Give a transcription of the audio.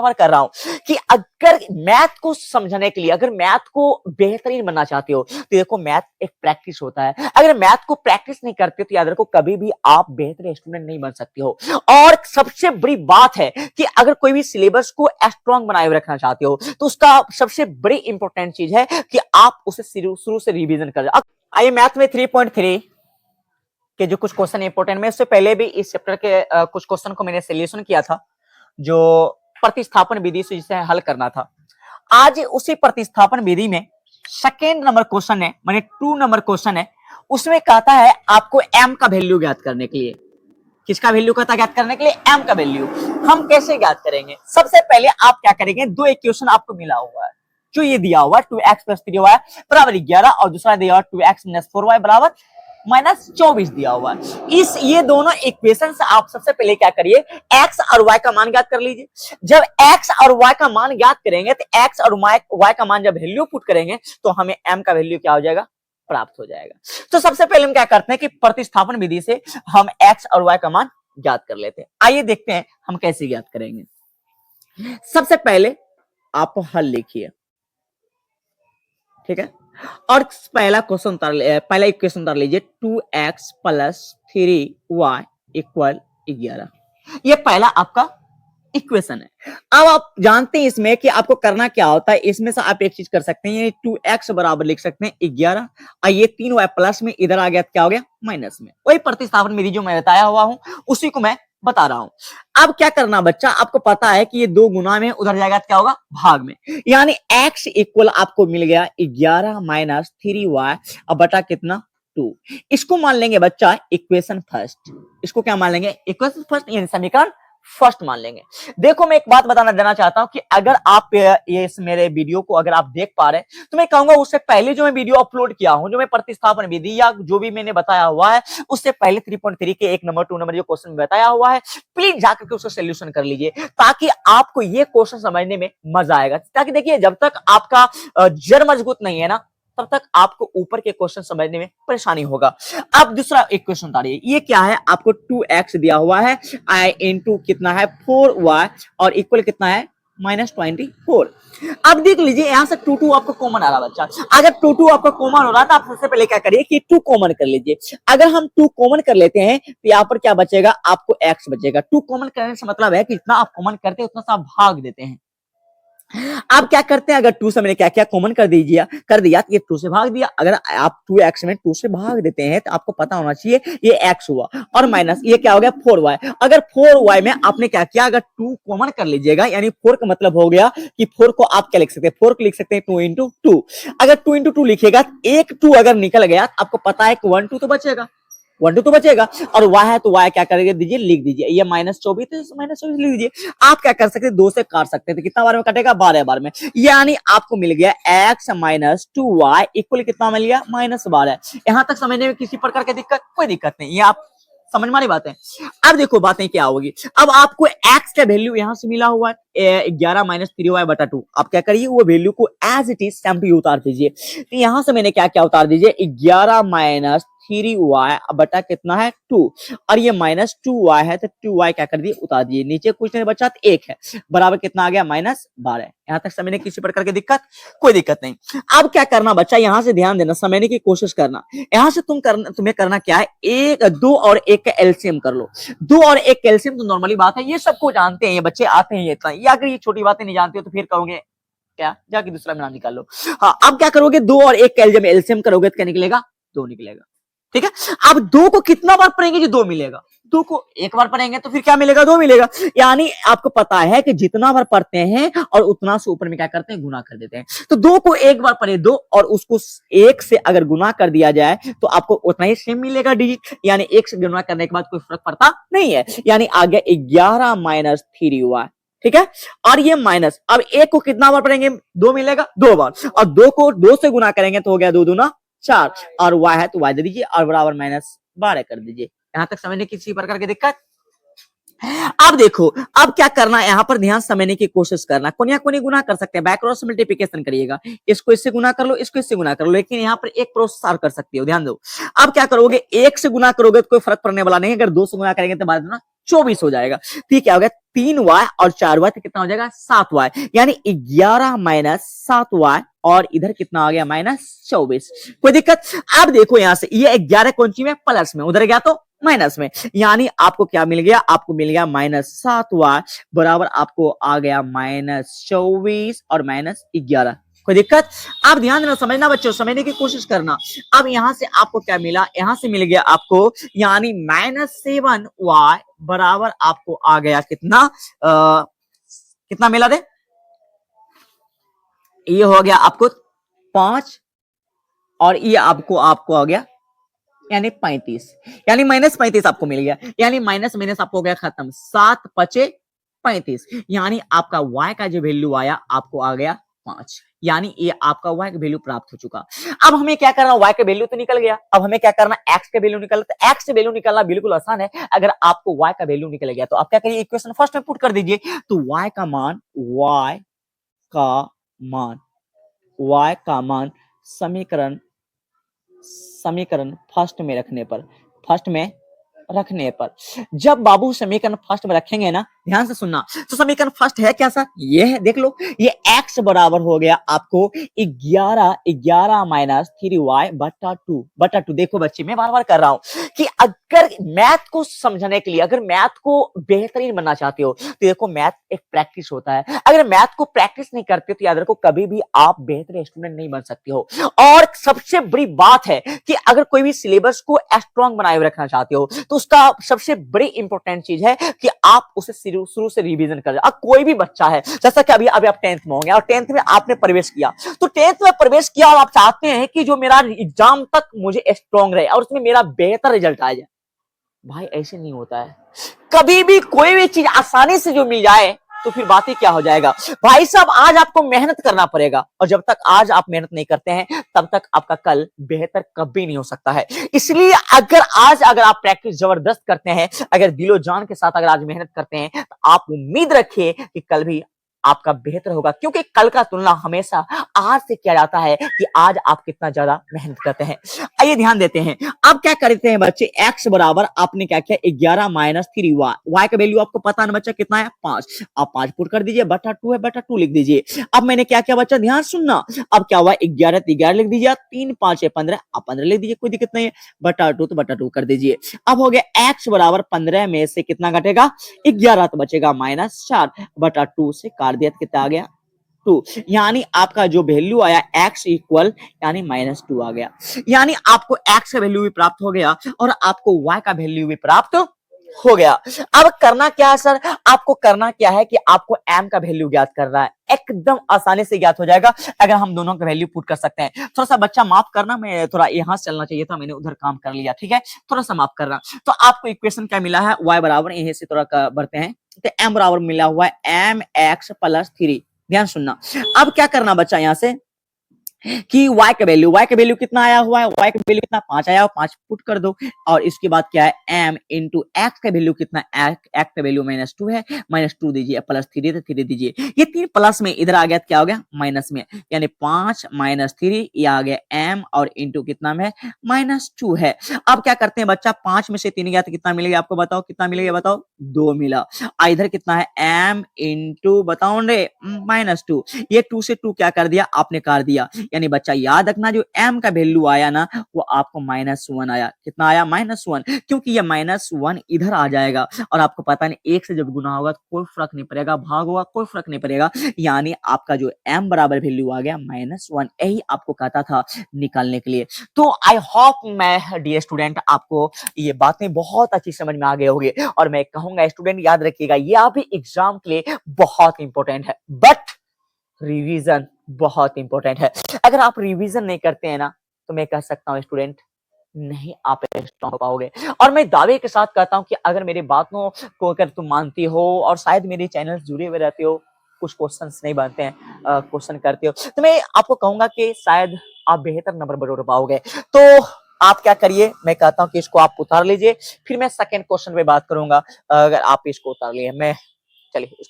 बार कर रहा हूं कि अगर मैथ को समझने के लिए, अगर मैथ को बेहतरीन बनना चाहते हो तो देखो मैथ एक प्रैक्टिस होता है। अगर मैथ को प्रैक्टिस नहीं करते तो याद रखो कभी भी आप बेहतर स्टूडेंट नहीं बन सकते हो। और सबसे बड़ी बात है कि अगर कोई भी सिलेबस को स्ट्रांग बनाए हुए रखना चाहते हो तो उसका सबसे बड़ी इंपॉर्टेंट चीज है कि आप उसे शुरू से रिवीजन कर। आइए मैथ में 3.3 के जो कुछ क्वेश्चन इंपॉर्टेंट, में उससे पहले भी इस चैप्टर के कुछ क्वेश्चन को मैंने सोल्यूशन किया था जो प्रतिस्थापन विधि से जिसे हल करना था। आज उसी प्रतिस्थापन विधि में सेकेंड नंबर क्वेश्चन है, माने 2 नंबर क्वेश्चन है, उसमें कहता है आपको m का वैल्यू ज्ञात करने के लिए। किसका वैल्यू कहता है ज्ञात करने के लिए? m का वैल्यू। हम कैसे ज्ञात करेंगे? सबसे पहले आप क्या करेंगे, दो इक्वेशन आपको मिला हुआ है, जो ये दिया हुआ है 2x + 3y बराबर 11 और दूसरा दिया हुआ 2x - 4y बराबर -24 दिया हुआ है। इस ये दोनों इक्वेशन से आप सबसे पहले क्या करिए, x और y का मान ज्ञात कर लीजिए। जब x और y का मान ज्ञात करेंगे तो x और y का मान जब वैल्यू पुट करेंगे तो हमें m का वैल्यू क्या हो जाएगा, प्राप्त हो जाएगा। तो सबसे पहले हम क्या करते हैं कि प्रतिस्थापन विधि से हम x और y का मान ज्ञात कर लेते हैं। आइए देखते हैं हम कैसे ज्ञात करेंगे। सबसे पहले आप हल लिखिए, ठीक है, और पहला इक्वेशन उतार लीजिए 2x + 3y = 11। ये पहला आपका इक्वेशन है। अब आप जानते हैं इसमें कि आपको करना क्या होता है। इसमें से आप एक चीज कर सकते हैं, 2x बराबर लिख सकते हैं 11 और ये 3y प्लस में इधर आ गया, क्या हो गया, माइनस में। वही प्रतिस्थापन विधि जो मैं बताया हुआ हूं उसी को मैं बता रहा हूं। अब क्या करना बच्चा, आपको पता है कि ये 2 गुना में उधर जाएगा तो क्या होगा, भाग में, यानी x इक्वल आपको मिल गया 11 - 3y अब बटा कितना, 2। इसको मान लेंगे बच्चा इक्वेशन फर्स्ट। इसको क्या मान लेंगे, इक्वेशन फर्स्ट, यानी समीकरण फर्स्ट मान लेंगे। देखो मैं एक बात बताना देना चाहता हूं कि अगर आप ये इस मेरे वीडियो को अगर आप देख पा रहे हैं तो मैं कहूंगा उससे पहले जो मैं वीडियो अपलोड किया हूं, जो मैं प्रतिस्थापन विधि या जो भी मैंने बताया हुआ है उससे पहले 3.3 के 1 नंबर 2 नंबर जो क्वेश्चन बताया हुआ है, प्लीज जाकर के उसका सोल्यूशन कर लीजिए ताकि आपको ये क्वेश्चन समझने में मजा आएगा। ताकि देखिए जब तक आपका जड़ मजबूत नहीं है ना तब तक आपको ऊपर के क्वेश्चन समझने में परेशानी होगा। अब दूसरा एक क्वेश्चन उतारिए, ये क्या है, आपको 2x दिया हुआ है, i इंटू कितना है 4y और इक्वल कितना है -24। अब देख लीजिए यहां से 2 आपको कॉमन आ रहा बच्चा। अगर 2 आपको कॉमन हो रहा था आप सबसे पहले क्या करिए कि 2 कॉमन कर लीजिए। अगर हम 2 कॉमन कर लेते हैं तो यहाँ पर क्या बचेगा, आपको x बचेगा। 2 कॉमन करने से मतलब है कि जितना आप कॉमन करते हैं उतना सा आप भाग देते हैं। आप क्या करते हैं, अगर 2 से मैंने क्या किया, कॉमन कर दिया तो ये 2 से भाग दिया। अगर आप 2x में 2 से भाग देते हैं तो आपको पता होना चाहिए ये x हुआ और माइनस ये क्या हो गया 4y। अगर 4y में आपने क्या किया, अगर 2 कॉमन कर लीजिएगा यानी 4 का मतलब हो गया कि 4 को आप क्या लिख सकते हैं, 4 को लिख सकते हैं 2 × 2। अगर 2 × 2 लिखिएगा, एक 2 अगर निकल गया आपको पता है कि 1 2 तो बचेगा, 1 2 तो बचेगा और y है तो y क्या करेंगे, दीजिए लिख दीजिए, ये -24 तो -24 लिख दीजिए। आप क्या कर सकते हैं, 2 से काट सकते हैं तो कितना बार में कटेगा, 12 बार में, यानी आपको मिल गया x - 2y इक्वल कितना मिल गया, -12। यहां तक समझने में किसी प्रकार की दिक्कत, कोई दिक्कत नहीं, ये आप समझ वाली बात है। अब देखो बातें क्या होगी, अब आपको x का वैल्यू यहां से मिला हुआ है 11 - 3y बटा 2। आप क्या करिए, वो वैल्यू को एज इट इज सिंपली उतार दीजिए। तो यहां से मैंने क्या क्या उतार दीजिए, 11 - 3y बटा कितना है 2 और ये -2y है तो 2y क्या कर दिए, उतार दिए, नीचे कुछ नहीं बचा तो 1 है, बराबर कितना आ गया, -12। यहां तक समझने किसी प्रकार की दिक्कत, कोई दिक्कत नहीं। अब क्या करना बच्चा, यहां से ध्यान देना, समझने की कोशिश करना। यहां से तुम्हें करना क्या है, 2 और 1 का एलसीएम कर लो। 2 और 1 का एलसीएम तो नॉर्मली बात है, ये सबको जानते हैं, ये बच्चे आते हैं ये इतना, या अगर ये छोटी बातें नहीं जानते हो तो फिर कहोगे क्या, जाके दूसरा नाम निकाल लो। हाँ, अब क्या करोगे, 2 और 1 का जब एलसीएम करोगे तो क्या निकलेगा, 2 निकलेगा, ठीक है। अब 2 को कितना बार पढ़ेंगे जो 2 मिलेगा, 2 को एक बार पढ़ेंगे तो फिर क्या मिलेगा, 2 मिलेगा। यानी आपको पता है कि जितना बार पढ़ते हैं और उतना से ऊपर में क्या करते हैं, गुना कर देते हैं। तो 2 को एक बार पढ़े 2 और उसको 1 से अगर गुना कर दिया जाए तो आपको उतना ही सेम मिलेगा डिजिट, यानी 1 से गुना करने के बाद कोई फर्क पड़ता नहीं है, यानी आ गया 11 - 3y, ठीक है। और ये माइनस, अब 1 को कितना बार पढ़ेंगे, 2 मिलेगा 2 बार, और 2 को 2 से गुना करेंगे तो हो गया 2 दूना 4 और y है तो y दे दीजिए और बराबर -12 कर दीजिए। यहां तक समझने किसी प्रकार की दिक्कत। अब देखो, अब क्या करना है, यहां पर ध्यान समझने की कोशिश करना। कोनिया कोनी गुना कर सकते हैं, बैक क्रॉस मल्टीप्लिकेशन करिएगा, इसको इससे गुना कर लो, इसको इससे गुना कर लो, लेकिन यहां पर एक प्रोसेस और कर सकते हो, ध्यान दो। अब क्या करोगे, 1 से गुना करोगे तो कोई फर्क पड़ने वाला नहीं, अगर 2 से गुना करेंगे तो बाद में 24 हो जाएगा। ठीक, क्या हो गया 3y और 4y तो कितना हो जाएगा 7y, यानी 11 माइनस 7y और इधर कितना आ गया -24। कोई दिक्कत? अब देखो यहां से ये 11 कौन सी में प्लस में, उधर गया तो माइनस में, यानी आपको क्या मिल गया, आपको मिल गया -7y बराबर आपको आ गया -24 और -11। कोई दिक्कत? आप ध्यान देना, समझना बच्चों, समझने की कोशिश करना। अब यहां से आपको क्या मिला, यहां से मिल गया आपको यानी -7y बराबर आपको आ गया कितना कितना मिला दे, ये हो गया आपको 5 और ये आपको आपको आ गया यानी 35, यानी -35 आपको मिल गया, यानी माइनस माइनस आपको हो गया खत्म, 7 पचे 35, यानी आपका y का जो वैल्यू आया आपको आ गया 5, यानी ये आपका y का वैल्यू प्राप्त हो चुका। अब हमें क्या करना, y का वैल्यू तो निकल गया, अब हमें क्या करना, x का वैल्यू निकलना। तो x का वैल्यू निकलना बिल्कुल आसान है, अगर आपको y का वैल्यू निकल गया तो आप क्या करिए, इक्वेशन फर्स्ट में पुट कर दीजिए। तो y का मान का मान y का मान समीकरण समीकरण फर्स्ट में रखने पर, जब बाबू समीकरण फर्स्ट में रखेंगे ना, ध्यान से सुनना, तो समीकरण फर्स्ट है क्या सर, ये है, देख लो, ये x बराबर हो गया आपको 11 माइनस 3y बटा 2। देखो बच्चे, मैं बार बार कर रहा हूं कि अगर मैथ को समझने के लिए, अगर मैथ को बेहतरीन बनना चाहते हो तो देखो, मैथ एक प्रैक्टिस होता है, अगर मैथ को प्रैक्टिस नहीं करते तो याद रखो कभी भी आप बेहतर स्टूडेंट नहीं बन सकते हो। और सबसे बड़ी बात है कि अगर कोई भी सिलेबस को स्ट्रॉन्ग बनाए हुए रखना चाहते हो तो उसका सबसे बड़ी इंपॉर्टेंट चीज है कि आप उसे शुरू से रिवीजन करें। अब कोई भी बच्चा है, जैसा कि अभी अभी आप 10th में होंगे और 10th में आपने प्रवेश किया, तो 10th में प्रवेश किया और आप चाहते हैं कि जो मेरा एग्जाम तक मुझे स्ट्रॉन्ग रहे और उसमें मेरा बेहतर रिजल्ट आ जाए। भाई ऐसे नहीं होता है, कभी भी कोई भी चीज आसानी से जो मिल जाए तो फिर बात ही क्या हो जाएगा। भाई साहब, आज आपको मेहनत करना पड़ेगा और जब तक आज आप मेहनत नहीं करते हैं तब तक आपका कल बेहतर कभी नहीं हो सकता है। इसलिए अगर आप प्रैक्टिस जबरदस्त करते हैं, अगर दिलो जान के साथ अगर आज मेहनत करते हैं, तो आप उम्मीद रखिए कि कल भी आपका बेहतर होगा, क्योंकि कल का तुलना हमेशा आज से किया जाता है कि आज आप कितना ज्यादा मेहनत करते हैं। आइए ध्यान देते हैं, अब क्या करते हैं बच्चे, x बराबर आपने क्या किया 11 माइनस 3y, y का वैल्यू आपको पता है ना बच्चा कितना है 5, आप 5 पुट कर दीजिए, बटा 2 है बटा 2 लिख दीजिए। अब मैंने क्या किया बच्चा, ध्यान सुनना, अब क्या हुआ 11 तो 11 लिख दीजिए, 3 5 है 15, आप 15 लिख दीजिए, कोई दिक्कत नहीं है, बटा 2 तो बटा 2 कर दीजिए। अब हो गया x बराबर 15 में से कितना घटेगा 11, तो बचेगा -4 बटा 2 से काट दिया तो कितना आ गया 2, यानी आपका जो वैल्यू आया x इक्वल यानी -2 आ गया, यानी आपको x का वैल्यू भी प्राप्त हो गया और आपको y का वैल्यू भी प्राप्त हो गया। अब करना क्या है सर, आपको करना क्या है कि आपको m का वैल्यू ज्ञात करना है, एकदम आसानी से ज्ञात हो जाएगा अगर हम दोनों का वैल्यू पुट कर सकते हैं। थोड़ा सा बच्चा माफ करना, मैं थोड़ा यहां से चलना चाहिए था, मैंने उधर काम कर लिया, ठीक है, थोड़ा सा माफ करना। तो आपको इक्वेशन क्या मिला है, y बराबर, यहीं से थोड़ा बढ़ते हैं, तो m बराबर मिला हुआ है mx प्लस 3, ध्यान सुनना। अब क्या करना बच्चा, यहां से कि y का वैल्यू कितना आया हुआ है, y का वैल्यू कितना 5 आया, 5 पुट कर दो, और इसके बाद क्या है m इंटू x का वैल्यू कितना, x का वैल्यू -2 है, -2 दीजिए, प्लस 3 तो 3 दीजिए, ये 3 प्लस में इधर आ गया तो क्या हो गया माइनस में, यानी 5 -3 ये आ गया m और इंटू कितना में -2 है। अब क्या करते हैं बच्चा, 5 में से 3 गया तो कितना मिलेगा आपको बताओ, कितना मिलेगा बताओ, 2 मिला, इधर कितना है m इंटू बताओ रे -2, ये 2 से 2 क्या कर दिया आपने काट दिया, यानी बच्चा याद रखना जो m का वैल्यू आया ना वो आपको -1 आया, कितना आया -1, क्योंकि ये -1 इधर आ जाएगा और आपको पता नहीं एक से जब गुना होगा तो कोई फर्क नहीं पड़ेगा, भाग होगा कोई फर्क नहीं पड़ेगा, यानी आपका जो m बराबर वैल्यू आ गया -1, यही आपको कहता था निकालने के लिए। तो आई होप मैं डियर स्टूडेंट आपको ये बातें बहुत अच्छी समझ में आ गए होंगे, और मैं कहूंगा स्टूडेंट याद रखिएगा ये अभी एग्जाम के लिए बहुत इंपॉर्टेंट है, बट रिवीजन बहुत इंपॉर्टेंट है। अगर आप रिवीजन नहीं करते हैं ना तो मैं कह सकता हूँ स्टूडेंट नहीं आप स्ट्रॉन्ग हो पाओगे, और मैं दावे के साथ कहता हूँ कि अगर मेरी बातों को अगर तुम मानती हो और शायद मेरे चैनल जुड़े हुए रहते हो, कुछ क्वेश्चंस नहीं बनते हैं, क्वेश्चन करते हो, तो मैं आपको कहूंगा कि शायद आप बेहतर नंबर बटोर पाओगे। तो आप क्या करिए, मैं कहता हूँ कि इसको आप उतार लीजिए, फिर मैं सेकंड क्वेश्चन पे बात करूंगा। अगर आप इसको उतार लिए, मैं चलिए